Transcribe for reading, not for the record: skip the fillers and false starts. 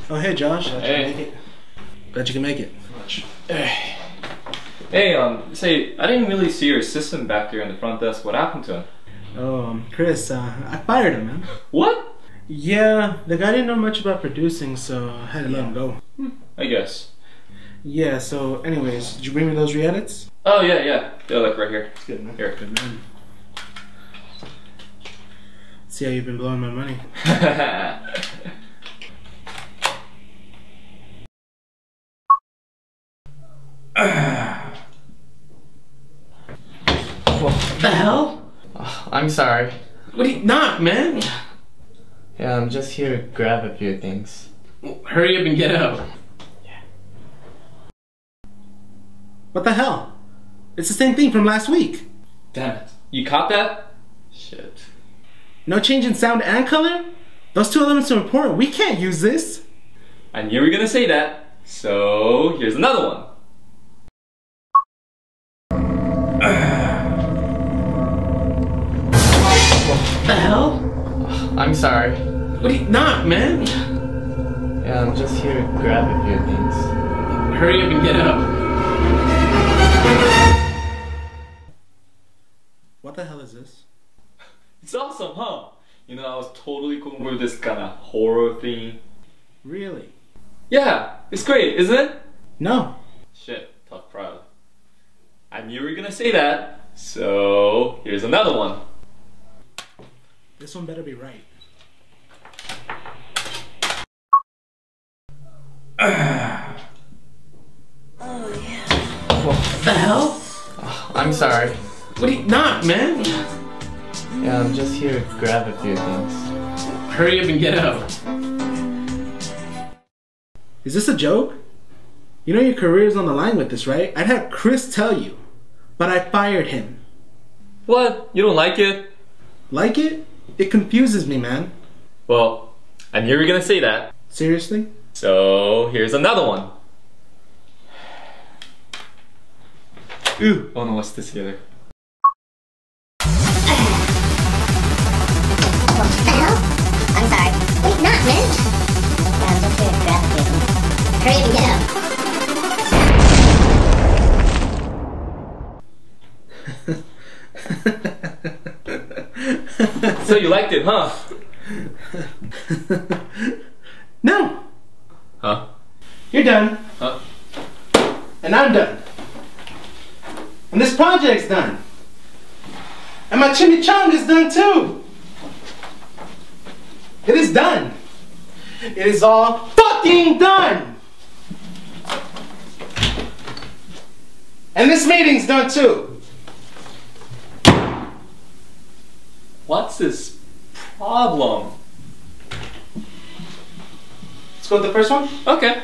Oh, hey, Josh. Hey. Glad you can make it. Hey, say, I didn't really see your assistant back there in the front desk. What happened to him? Oh, Chris, I fired him, man. What? Yeah, the guy didn't know much about producing, so I had to let him go. I guess. Yeah, so anyways, did you bring me those re-edits? Oh, yeah. They're like right here. Good, man. Here. Good, man. See how you've been blowing my money. What the hell? Oh, I'm sorry. What do you knock, man? Yeah, I'm just here to grab a few things. Well, hurry up and get out. Yeah. What the hell? It's the same thing from last week. Damn it. You caught that? Shit. No change in sound and color? Those two elements are important. We can't use this. I knew you were gonna say that. So, here's another one. What the hell? Oh, I'm sorry. What do you knock, man? Yeah, I'm just here to grab a few things. Hurry up and get out. What the hell is this? It's awesome, huh? You know, I was totally cool with this kind of horror thing. Really? Yeah, it's great, isn't it? No. Shit, tough crowd. I knew you were gonna say that. So, here's another one. This one better be right. What the hell? Oh, I'm sorry. What do you knock, man? Yeah, I'm just here to grab a few things. Hurry up and get out. Is this a joke? You know your career's on the line with this, right? I'd have Chris tell you, but I fired him. What? You don't like it? Like it? It confuses me, man. Well, I knew you were gonna say that. Seriously? So, here's another one. Ooh, oh no, what's this together? What the hell? I'm sorry. Wait, not, man. Yeah, I'm just here to grab a few. Hurry up and get out. So you liked it, huh? No! Huh? You're done. Huh? And I'm done. And this project's done. And my chimichanga's done too. It is done. It is all fucking done. And this meeting's done too. What's this problem? Let's go with the first one. Okay.